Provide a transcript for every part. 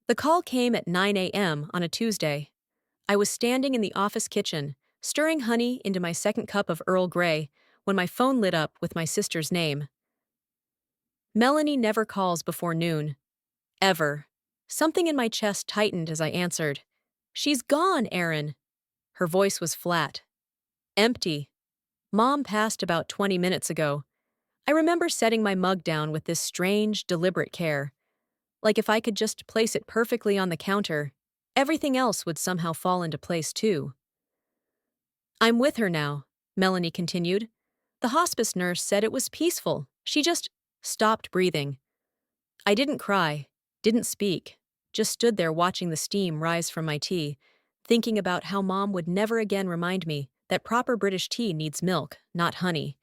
The call came at 9 a.m. on a Tuesday. I was standing in the office kitchen, stirring honey into my second cup of Earl Grey, when my phone lit up with my sister's name. Melanie never calls before noon. Ever. Something in my chest tightened as I answered. "She's gone, Erin." Her voice was flat. Empty. Mom passed about 20 minutes ago. I remember setting my mug down with this strange, deliberate care. Like if I could just place it perfectly on the counter, everything else would somehow fall into place too. "I'm with her now," Melanie continued. "The hospice nurse said it was peaceful. She just stopped breathing." I didn't cry, didn't speak, just stood there watching the steam rise from my tea, thinking about how Mom would never again remind me that proper British tea needs milk, not honey.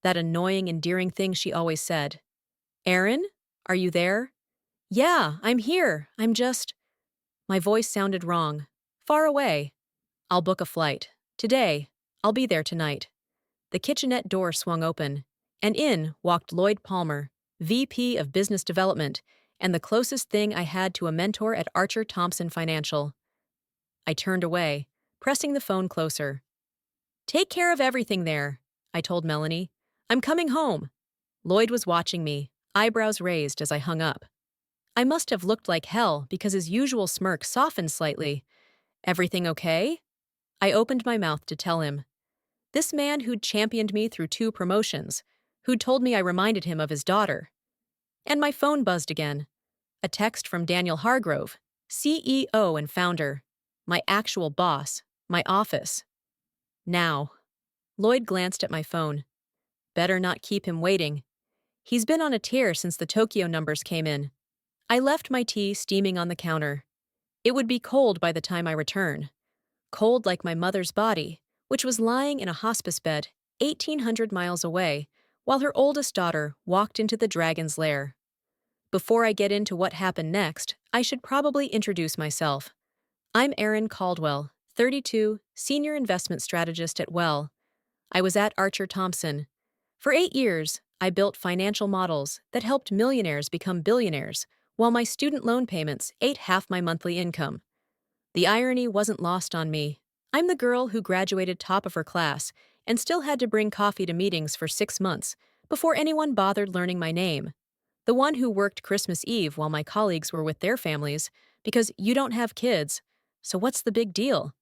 That annoying, endearing thing she always said. "Erin, are you there?" "Yeah, I'm here. I'm just—" My voice sounded wrong. "Far away. I'll book a flight. Today. I'll be there tonight." The kitchenette door swung open, and in walked Lloyd Palmer, VP of Business Development, and the closest thing I had to a mentor at Archer Thompson Financial. I turned away, pressing the phone closer. "Take care of everything there," I told Melanie. "I'm coming home." Lloyd was watching me, eyebrows raised as I hung up. I must have looked like hell because his usual smirk softened slightly. "Everything okay?" I opened my mouth to tell him. This man who'd championed me through 2 promotions, who'd told me I reminded him of his daughter. And my phone buzzed again. A text from Daniel Hargrove, CEO and founder. My actual boss. My office. Now. Lloyd glanced at my phone. Better not keep him waiting. He's been on a tear since the Tokyo numbers came in. I left my tea steaming on the counter. It would be cold by the time I return. Cold like my mother's body, which was lying in a hospice bed 1,800 miles away, while her oldest daughter walked into the dragon's lair. Before I get into what happened next, I should probably introduce myself. I'm Erin Caldwell, 32, senior investment strategist at Well. I was at Archer Thompson. For 8 years, I built financial models that helped millionaires become billionaires, while my student loan payments ate half my monthly income. The irony wasn't lost on me. I'm the girl who graduated top of her class and still had to bring coffee to meetings for 6 months before anyone bothered learning my name. The one who worked Christmas Eve while my colleagues were with their families because you don't have kids, so what's the big deal?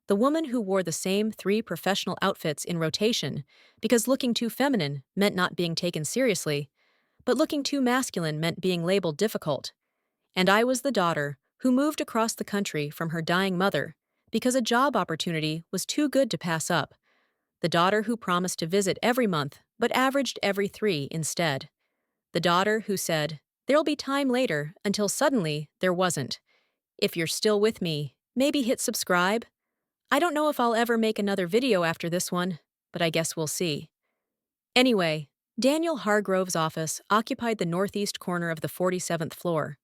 The woman who wore the same 3 professional outfits in rotation because looking too feminine meant not being taken seriously, but looking too masculine meant being labeled difficult. And I was the daughter who moved across the country from her dying mother because a job opportunity was too good to pass up. The daughter who promised to visit every month but averaged every 3 instead. The daughter who said, "There'll be time later," until suddenly there wasn't. If you're still with me, maybe hit subscribe. I don't know if I'll ever make another video after this one, but I guess we'll see. Anyway, Daniel Hargrove's office occupied the northeast corner of the 47th floor.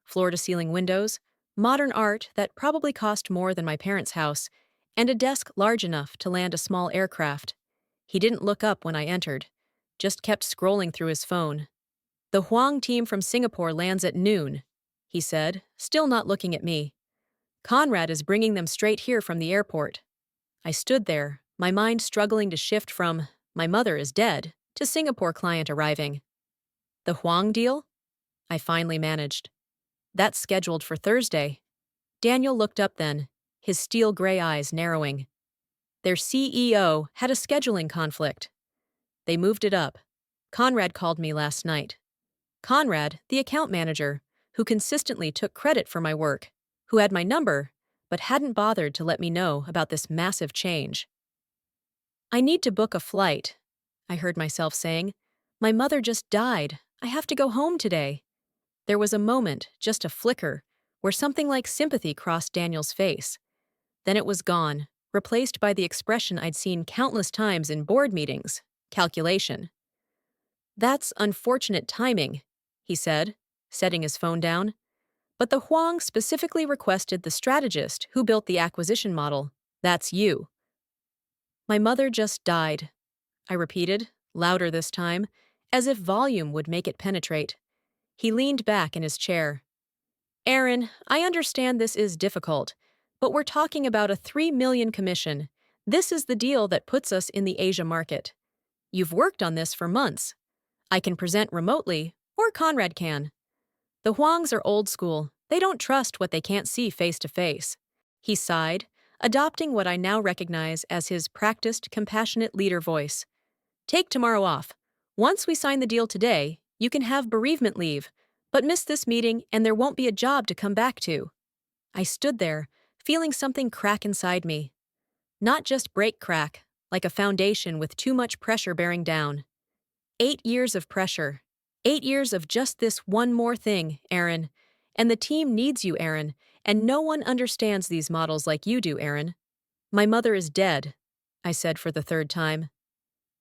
Floor-to-ceiling windows, modern art that probably cost more than my parents' house, and a desk large enough to land a small aircraft. He didn't look up when I entered, just kept scrolling through his phone. "The Huang team from Singapore lands at noon," he said, still not looking at me. "Conrad is bringing them straight here from the airport." I stood there, my mind struggling to shift from "my mother is dead" to Singapore client arriving. "The Huang deal?" I finally managed. "That's scheduled for Thursday." Daniel looked up then, his steel gray eyes narrowing. Their CEO had a scheduling conflict. They moved it up. Conrad called me last night. Conrad, the account manager, who consistently took credit for my work, who had my number, but hadn't bothered to let me know about this massive change. "I need to book a flight," I heard myself saying. "My mother just died. I have to go home today." There was a moment, just a flicker, where something like sympathy crossed Daniel's face. Then it was gone, replaced by the expression I'd seen countless times in board meetings: calculation. "That's unfortunate timing," he said, setting his phone down. "But the Huang specifically requested the strategist who built the acquisition model. That's you." "My mother just died," I repeated, louder this time, as if volume would make it penetrate. He leaned back in his chair. Erin, I understand this is difficult, but we're talking about a 3 million commission. This is the deal that puts us in the Asia market. You've worked on this for months. I can present remotely, or Conrad can. The Huangs are old school. They don't trust what they can't see face to face. He sighed, adopting what I now recognize as his practiced, compassionate leader voice. Take tomorrow off. Once we sign the deal today, you can have bereavement leave, but miss this meeting and there won't be a job to come back to. I stood there, feeling something crack inside me. Not just break crack, like a foundation with too much pressure bearing down. 8 years of pressure. 8 years of just this one more thing, Erin. And the team needs you, Erin, and no one understands these models like you do, Erin. My mother is dead, I said for the third time.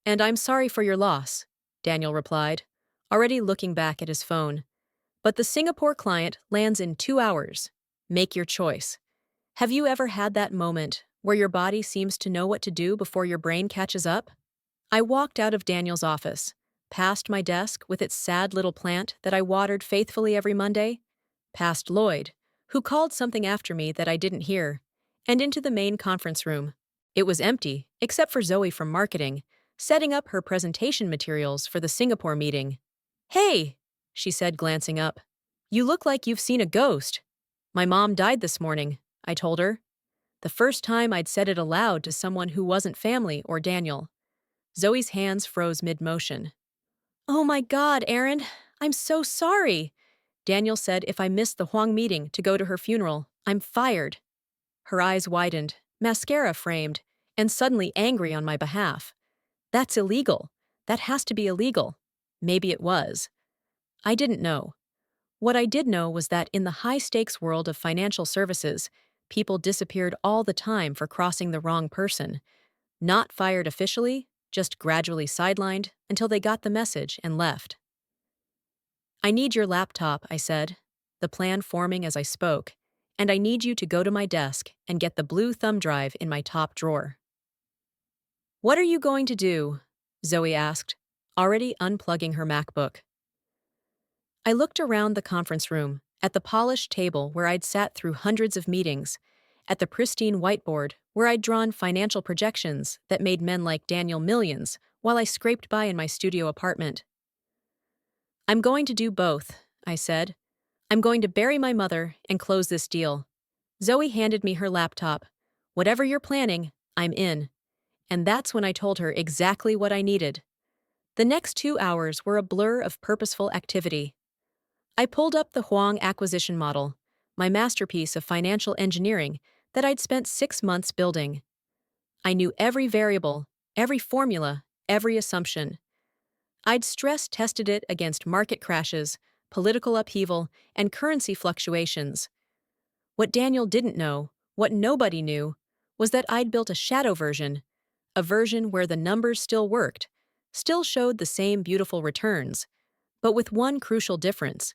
And I'm sorry for your loss, Daniel replied, already looking back at his phone. But the Singapore client lands in 2 hours. Make your choice. Have you ever had that moment where your body seems to know what to do before your brain catches up? I walked out of Daniel's office, past my desk with its sad little plant that I watered faithfully every Monday, past Lloyd, who called something after me that I didn't hear, and into the main conference room. It was empty, except for Zoe from marketing, setting up her presentation materials for the Singapore meeting. "Hey," she said, glancing up. "You look like you've seen a ghost." "My mom died this morning," I told her. The first time I'd said it aloud to someone who wasn't family or Daniel. Zoe's hands froze mid-motion. "Oh my God, Erin, I'm so sorry." Daniel said if I missed the Huang meeting to go to her funeral, I'm fired. Her eyes widened, mascara framed, and suddenly angry on my behalf. That's illegal. That has to be illegal. Maybe it was. I didn't know. What I did know was that in the high-stakes world of financial services, people disappeared all the time for crossing the wrong person. Not fired officially, just gradually sidelined until they got the message and left. "I need your laptop," I said, the plan forming as I spoke, "and I need you to go to my desk and get the blue thumb drive in my top drawer." "What are you going to do?" Zoe asked, already unplugging her MacBook. I looked around the conference room, at the polished table where I'd sat through hundreds of meetings, at the pristine whiteboard where I'd drawn financial projections that made men like Daniel millions while I scraped by in my studio apartment. "I'm going to do both," I said. "I'm going to bury my mother and close this deal." Zoe handed me her laptop. "Whatever you're planning, I'm in." And that's when I told her exactly what I needed. The next 2 hours were a blur of purposeful activity. I pulled up the Huang acquisition model, my masterpiece of financial engineering that I'd spent 6 months building. I knew every variable, every formula, every assumption. I'd stress-tested it against market crashes, political upheaval, and currency fluctuations. What Daniel didn't know, what nobody knew, was that I'd built a shadow version, a version where the numbers still worked, still showed the same beautiful returns, but with one crucial difference.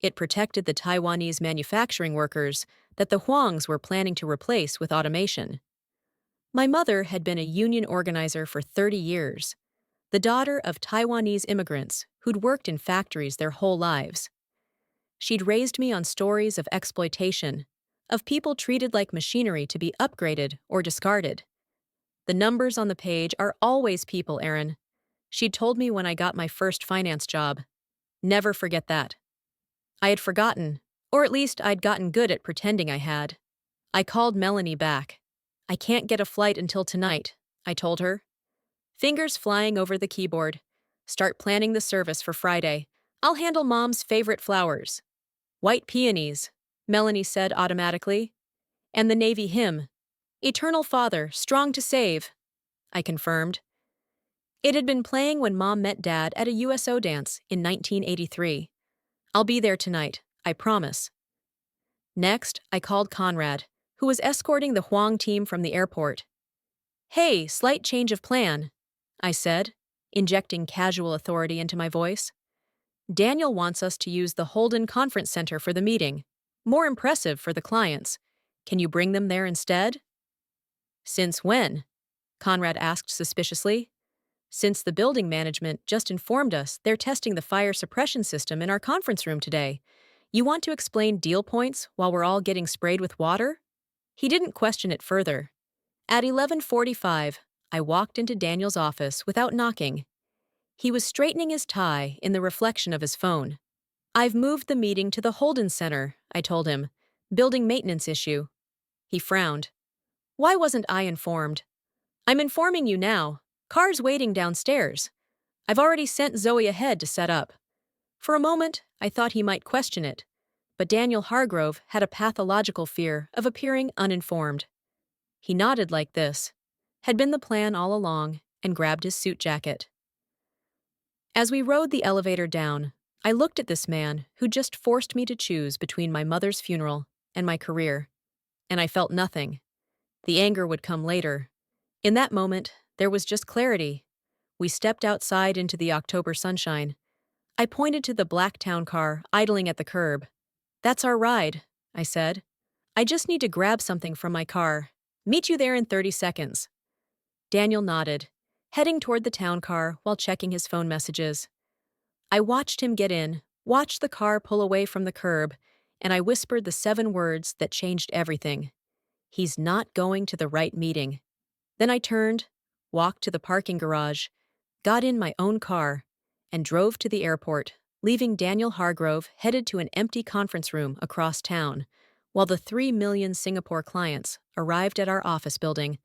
It protected the Taiwanese manufacturing workers that the Huangs were planning to replace with automation. My mother had been a union organizer for 30 years, the daughter of Taiwanese immigrants who'd worked in factories their whole lives. She'd raised me on stories of exploitation, of people treated like machinery to be upgraded or discarded. "The numbers on the page are always people, Erin," she'd told me when I got my first finance job. Never forget that. I had forgotten, or at least I'd gotten good at pretending I had. I called Melanie back. "I can't get a flight until tonight," I told her. Fingers flying over the keyboard. "Start planning the service for Friday. I'll handle Mom's favorite flowers." "White peonies," Melanie said automatically. "And the Navy hymn. Eternal Father, strong to save," I confirmed. It had been playing when Mom met Dad at a USO dance in 1983. "I'll be there tonight, I promise." Next, I called Conrad, who was escorting the Huang team from the airport. "Hey, slight change of plan," I said, injecting casual authority into my voice. "Daniel wants us to use the Holden Conference Center for the meeting. More impressive for the clients. Can you bring them there instead?" "Since when?" Conrad asked suspiciously. "Since the building management just informed us they're testing the fire suppression system in our conference room today. You want to explain deal points while we're all getting sprayed with water? He didn't question it further. At 11:45, I walked into Daniel's office without knocking. He was straightening his tie in the reflection of his phone. I've moved the meeting to the Holden Center, I told him. Building maintenance issue. He frowned. Why wasn't I informed? I'm informing you now. Car's waiting downstairs. I've already sent Zoe ahead to set up. For a moment, I thought he might question it, but Daniel Hargrove had a pathological fear of appearing uninformed. He nodded like this. Had been the plan all along, and grabbed his suit jacket. As we rode the elevator down, I looked at this man who just forced me to choose between my mother's funeral and my career, and I felt nothing. The anger would come later. In that moment, there was just clarity. We stepped outside into the October sunshine. I pointed to the black town car idling at the curb. That's our ride, I said. I just need to grab something from my car. Meet you there in 30 seconds. Daniel nodded, heading toward the town car while checking his phone messages. I watched him get in, watched the car pull away from the curb, and I whispered the 7 words that changed everything. He's not going to the right meeting. Then I turned, walked to the parking garage, got in my own car, and drove to the airport, leaving Daniel Hargrove headed to an empty conference room across town, while the 3 million Singapore clients arrived at our office building,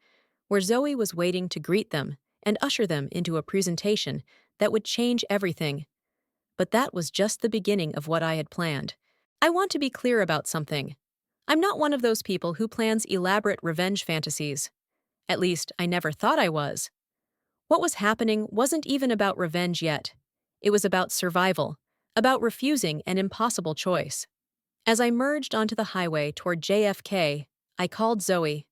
where Zoe was waiting to greet them and usher them into a presentation that would change everything. But that was just the beginning of what I had planned. I want to be clear about something. I'm not one of those people who plans elaborate revenge fantasies. At least, I never thought I was. What was happening wasn't even about revenge yet. It was about survival, about refusing an impossible choice. As I merged onto the highway toward JFK, I called Zoe.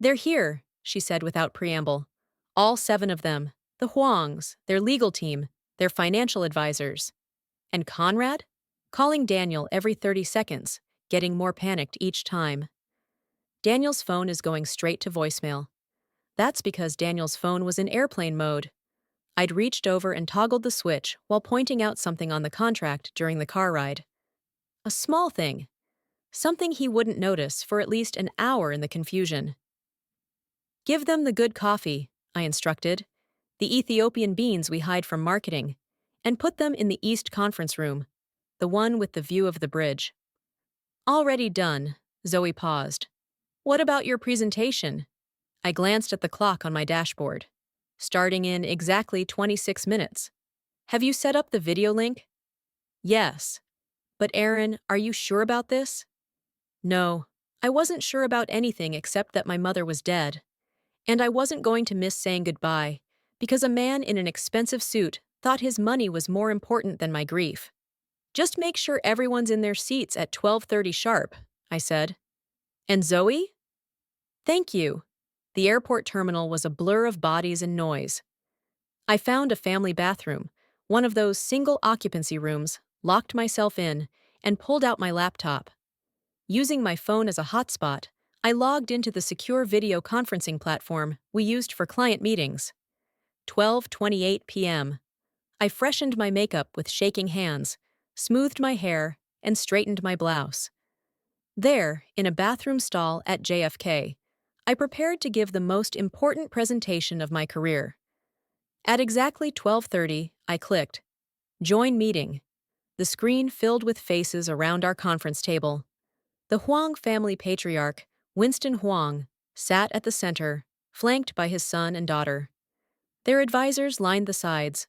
They're here, she said without preamble. All 7 of them, the Huangs, their legal team, their financial advisors. And Conrad? Calling Daniel every 30 seconds, getting more panicked each time. Daniel's phone is going straight to voicemail. That's because Daniel's phone was in airplane mode. I'd reached over and toggled the switch while pointing out something on the contract during the car ride. A small thing. Something he wouldn't notice for at least an hour in the confusion. Give them the good coffee, I instructed, the Ethiopian beans we hide from marketing, and put them in the East Conference Room, the one with the view of the bridge. Already done, Zoe paused. What about your presentation? I glanced at the clock on my dashboard. Starting in exactly 26 minutes. Have you set up the video link? Yes. But Erin, are you sure about this? No, I wasn't sure about anything except that my mother was dead. And I wasn't going to miss saying goodbye, because a man in an expensive suit thought his money was more important than my grief. Just make sure everyone's in their seats at 12:30 sharp, I said. And Zoe? Thank you. The airport terminal was a blur of bodies and noise. I found a family bathroom, one of those single-occupancy rooms, locked myself in, and pulled out my laptop. Using my phone as a hotspot, I logged into the secure video conferencing platform we used for client meetings. 12:28 p.m. I freshened my makeup with shaking hands, smoothed my hair, and straightened my blouse. There, in a bathroom stall at JFK, I prepared to give the most important presentation of my career. At exactly 12:30, I clicked, Join Meeting. The screen filled with faces around our conference table. The Huang family patriarch, Winston Huang, sat at the center, flanked by his son and daughter. Their advisors lined the sides.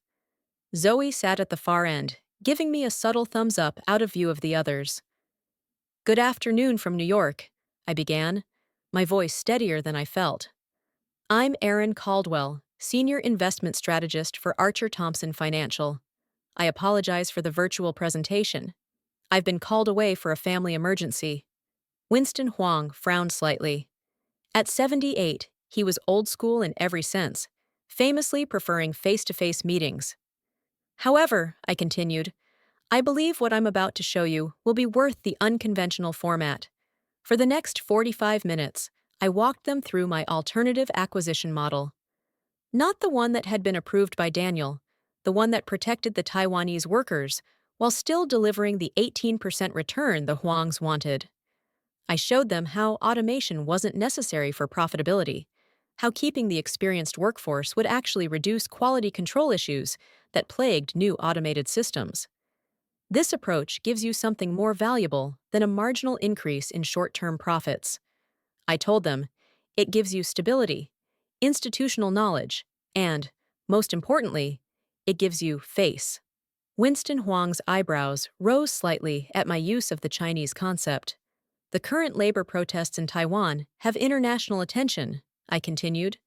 Zoe sat at the far end, giving me a subtle thumbs up out of view of the others. Good afternoon from New York, I began, my voice steadier than I felt. I'm Erin Caldwell, Senior Investment Strategist for Archer Thompson Financial. I apologize for the virtual presentation. I've been called away for a family emergency. Winston Huang frowned slightly. At 78, he was old school in every sense, famously preferring face-to-face meetings. However, I continued, I believe what I'm about to show you will be worth the unconventional format. For the next 45 minutes, I walked them through my alternative acquisition model. Not the one that had been approved by Daniel, the one that protected the Taiwanese workers while still delivering the 18% return the Huangs wanted. I showed them how automation wasn't necessary for profitability, how keeping the experienced workforce would actually reduce quality control issues that plagued new automated systems. This approach gives you something more valuable than a marginal increase in short-term profits. I told them, it gives you stability, institutional knowledge, and, most importantly, it gives you face. Winston Huang's eyebrows rose slightly at my use of the Chinese concept. The current labor protests in Taiwan have international attention, I continued.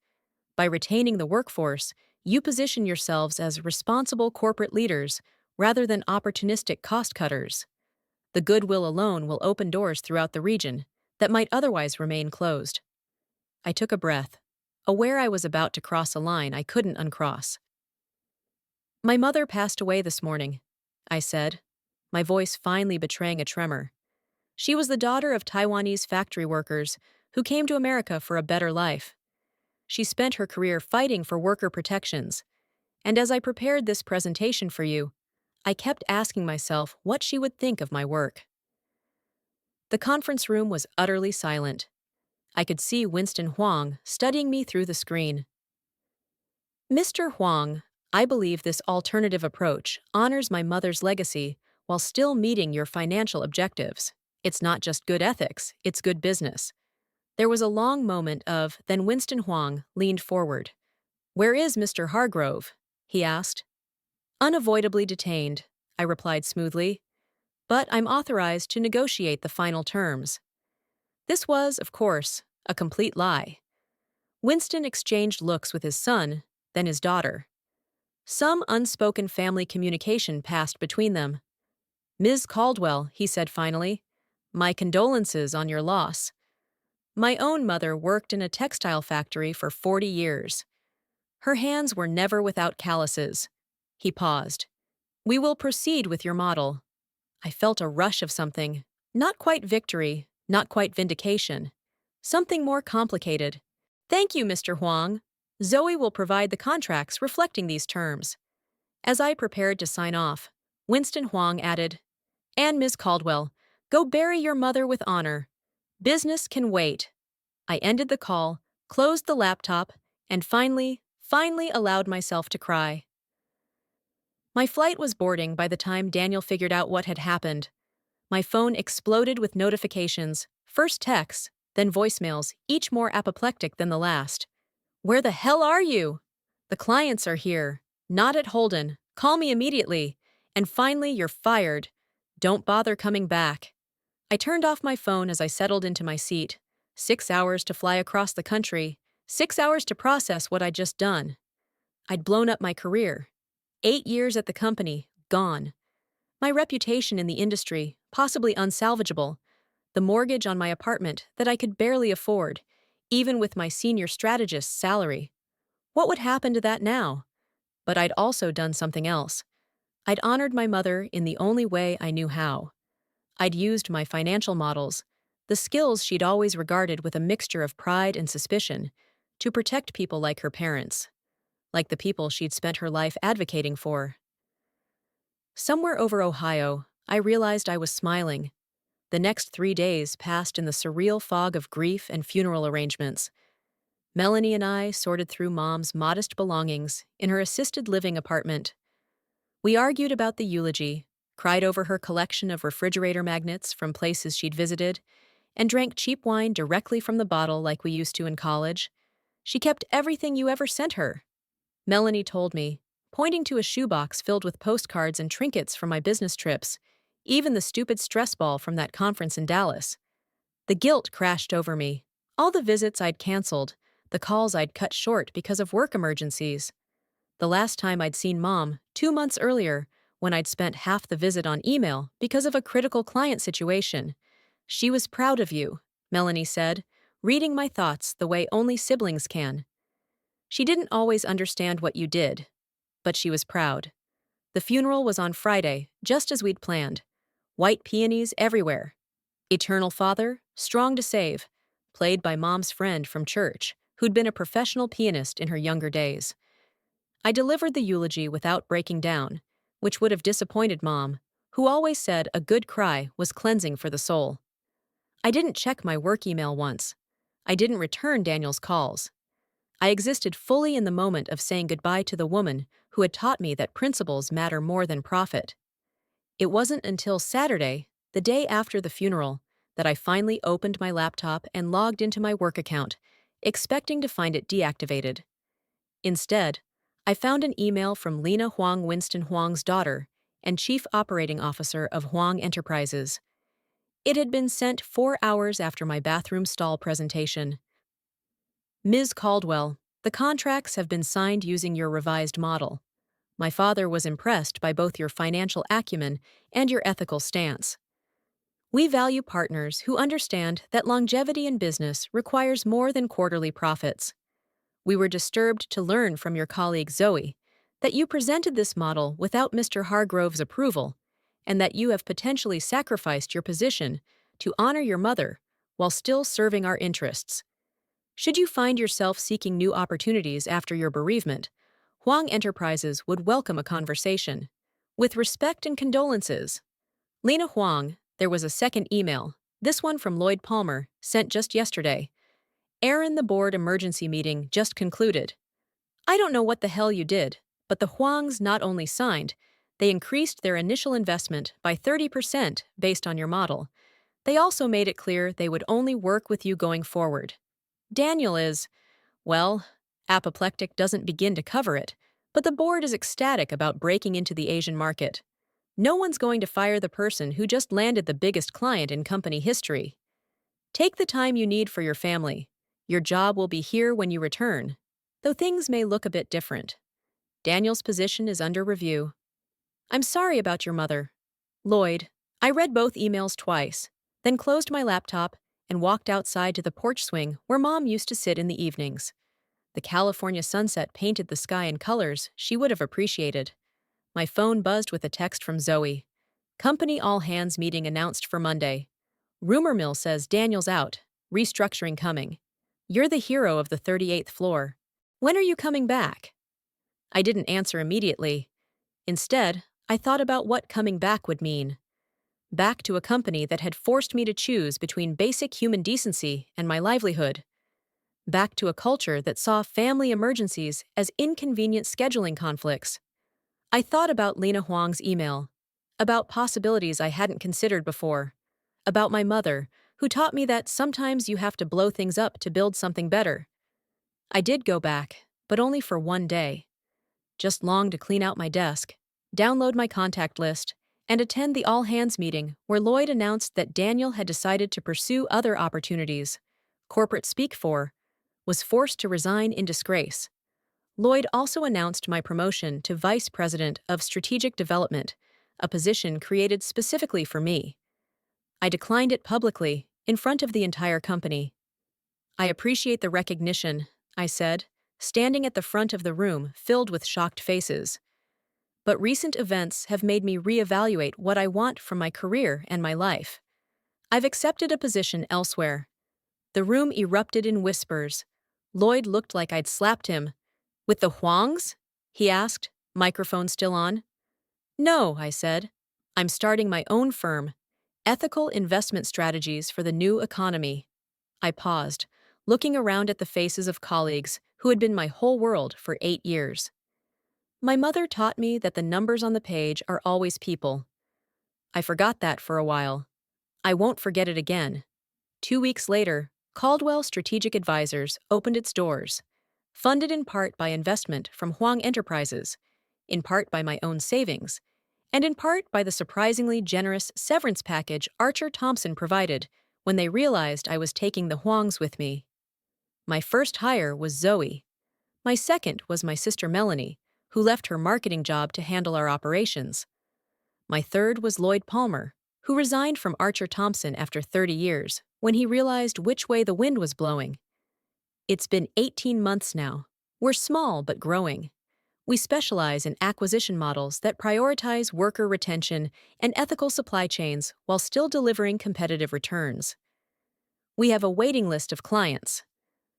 By retaining the workforce, you position yourselves as responsible corporate leaders rather than opportunistic cost-cutters. The goodwill alone will open doors throughout the region that might otherwise remain closed. I took a breath, aware I was about to cross a line I couldn't uncross. My mother passed away this morning, I said, my voice finally betraying a tremor. She was the daughter of Taiwanese factory workers who came to America for a better life. She spent her career fighting for worker protections, and as I prepared this presentation for you, I kept asking myself what she would think of my work. The conference room was utterly silent. I could see Winston Huang studying me through the screen. Mr. Huang, I believe this alternative approach honors my mother's legacy while still meeting your financial objectives. It's not just good ethics, it's good business. There was a long moment then Winston Huang leaned forward. Where is Mr. Hargrove? He asked. Unavoidably detained, I replied smoothly. But I'm authorized to negotiate the final terms. This was, of course, a complete lie. Winston exchanged looks with his son, then his daughter. Some unspoken family communication passed between them. Ms. Caldwell, he said finally, my condolences on your loss. My own mother worked in a textile factory for 40 years. Her hands were never without calluses. He paused. We will proceed with your model. I felt a rush of something. Not quite victory, not quite vindication. Something more complicated. Thank you, Mr. Huang. Zoe will provide the contracts reflecting these terms. As I prepared to sign off, Winston Huang added, and Ms. Caldwell, go bury your mother with honor. Business can wait. I ended the call, closed the laptop, and finally allowed myself to cry. My flight was boarding by the time Daniel figured out what had happened. My phone exploded with notifications, first texts, then voicemails, each more apoplectic than the last. Where the hell are you? The clients are here. Not at Holden. Call me immediately. And finally, you're fired. Don't bother coming back. I turned off my phone as I settled into my seat. 6 hours to fly across the country. 6 hours to process what I'd just done. I'd blown up my career. 8 years at the company, gone. My reputation in the industry, possibly unsalvageable. The mortgage on my apartment that I could barely afford, even with my senior strategist's salary. What would happen to that now? But I'd also done something else. I'd honored my mother in the only way I knew how. I'd used my financial models, the skills she'd always regarded with a mixture of pride and suspicion, to protect people like her parents, like the people she'd spent her life advocating for. Somewhere over Ohio, I realized I was smiling. The next 3 days passed in the surreal fog of grief and funeral arrangements. Melanie and I sorted through Mom's modest belongings in her assisted living apartment. We argued about the eulogy, cried over her collection of refrigerator magnets from places she'd visited, and drank cheap wine directly from the bottle like we used to in college. She kept everything you ever sent her. Melanie told me, pointing to a shoebox filled with postcards and trinkets from my business trips, even the stupid stress ball from that conference in Dallas. The guilt crashed over me. All the visits I'd canceled, the calls I'd cut short because of work emergencies. The last time I'd seen Mom, 2 months earlier, when I'd spent half the visit on email because of a critical client situation. She was proud of you, Melanie said, reading my thoughts the way only siblings can. She didn't always understand what you did, but she was proud. The funeral was on Friday, just as we'd planned. White peonies everywhere. Eternal Father, Strong to Save, played by Mom's friend from church, who'd been a professional pianist in her younger days. I delivered the eulogy without breaking down, which would have disappointed Mom, who always said a good cry was cleansing for the soul. I didn't check my work email once. I didn't return Daniel's calls. I existed fully in the moment of saying goodbye to the woman who had taught me that principles matter more than profit. It wasn't until Saturday, the day after the funeral, that I finally opened my laptop and logged into my work account, expecting to find it deactivated. Instead, I found an email from Lena Huang, Winston Huang's daughter and Chief Operating Officer of Huang Enterprises. It had been sent 4 hours after my bathroom stall presentation. Ms. Caldwell, the contracts have been signed using your revised model. My father was impressed by both your financial acumen and your ethical stance. We value partners who understand that longevity in business requires more than quarterly profits. We were disturbed to learn from your colleague Zoe that you presented this model without Mr. Hargrove's approval, and that you have potentially sacrificed your position to honor your mother while still serving our interests. Should you find yourself seeking new opportunities after your bereavement, Huang Enterprises would welcome a conversation. With respect and condolences. Lena Huang. There was a second email, this one from Lloyd Palmer, sent just yesterday. Erin, the board emergency meeting just concluded. I don't know what the hell you did, but the Huangs not only signed, they increased their initial investment by 30% based on your model. They also made it clear they would only work with you going forward. Daniel is, well, apoplectic doesn't begin to cover it, but the board is ecstatic about breaking into the Asian market. No one's going to fire the person who just landed the biggest client in company history. Take the time you need for your family. Your job will be here when you return, though things may look a bit different. Daniel's position is under review. I'm sorry about your mother. Lloyd. I read both emails twice, then closed my laptop and walked outside to the porch swing where Mom used to sit in the evenings. The California sunset painted the sky in colors she would have appreciated. My phone buzzed with a text from Zoe. Company all-hands meeting announced for Monday. Rumor mill says Daniel's out, restructuring coming. You're the hero of the 38th floor. When are you coming back? I didn't answer immediately. Instead, I thought about what coming back would mean. Back to a company that had forced me to choose between basic human decency and my livelihood. Back to a culture that saw family emergencies as inconvenient scheduling conflicts. I thought about Lena Huang's email, about possibilities I hadn't considered before, about my mother, who taught me that sometimes you have to blow things up to build something better. I did go back, but only for one day. Just long to clean out my desk, download my contact list, and attend the all-hands meeting where Lloyd announced that Daniel had decided to pursue other opportunities. Corporate speak for, was forced to resign in disgrace. Lloyd also announced my promotion to Vice President of Strategic Development, a position created specifically for me. I declined it publicly, in front of the entire company. I appreciate the recognition, I said, standing at the front of the room filled with shocked faces. But recent events have made me reevaluate what I want from my career and my life. I've accepted a position elsewhere. The room erupted in whispers. Lloyd looked like I'd slapped him. With the Huangs? He asked, microphone still on. No, I said. I'm starting my own firm. Ethical investment strategies for the new economy. I paused, looking around at the faces of colleagues who had been my whole world for 8 years. My mother taught me that the numbers on the page are always people. I forgot that for a while. I won't forget it again. 2 weeks later, Caldwell Strategic Advisors opened its doors, funded in part by investment from Huang Enterprises, in part by my own savings, and in part by the surprisingly generous severance package Archer Thompson provided when they realized I was taking the Huangs with me. My first hire was Zoe. My second was my sister Melanie, who left her marketing job to handle our operations. My third was Lloyd Palmer, who resigned from Archer Thompson after 30 years when he realized which way the wind was blowing. It's been 18 months now. We're small but growing. We specialize in acquisition models that prioritize worker retention and ethical supply chains while still delivering competitive returns. We have a waiting list of clients.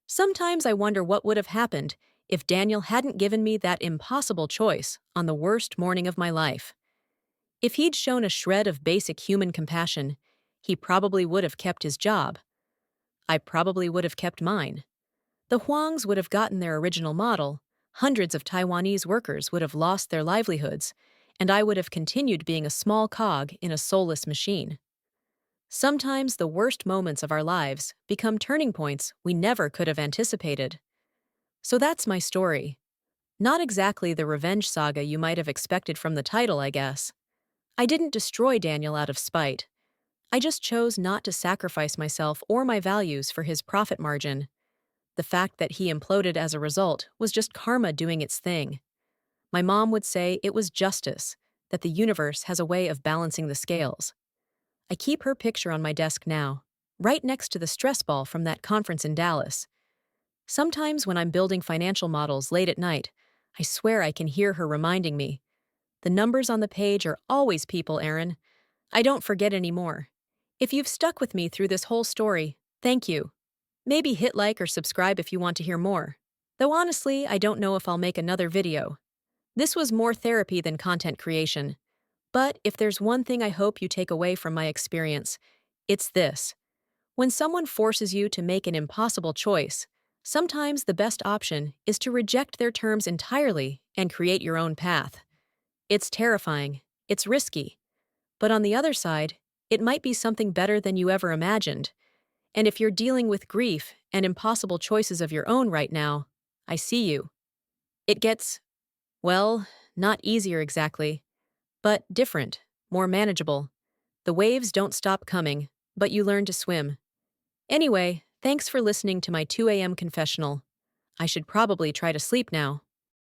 Sometimes I wonder what would have happened if Daniel hadn't given me that impossible choice on the worst morning of my life. If he'd shown a shred of basic human compassion, he probably would have kept his job. I probably would have kept mine. The Huangs would have gotten their original model, hundreds of Taiwanese workers would have lost their livelihoods, and I would have continued being a small cog in a soulless machine. Sometimes the worst moments of our lives become turning points we never could have anticipated. So that's my story. Not exactly the revenge saga you might have expected from the title, I guess. I didn't destroy Daniel out of spite. I just chose not to sacrifice myself or my values for his profit margin. The fact that he imploded as a result was just karma doing its thing. My mom would say it was justice, that the universe has a way of balancing the scales. I keep her picture on my desk now, right next to the stress ball from that conference in Dallas. Sometimes when I'm building financial models late at night, I swear I can hear her reminding me. The numbers on the page are always people, Erin. I don't forget anymore. If you've stuck with me through this whole story, thank you. Maybe hit like or subscribe if you want to hear more. Though honestly, I don't know if I'll make another video. This was more therapy than content creation. But if there's one thing I hope you take away from my experience, it's this. When someone forces you to make an impossible choice, sometimes the best option is to reject their terms entirely and create your own path. It's terrifying, it's risky, but on the other side, it might be something better than you ever imagined. And if you're dealing with grief and impossible choices of your own right now, I see you. It gets, well, not easier exactly, but different, more manageable. The waves don't stop coming, but you learn to swim. Anyway, thanks for listening to my 2 a.m. confessional. I should probably try to sleep now.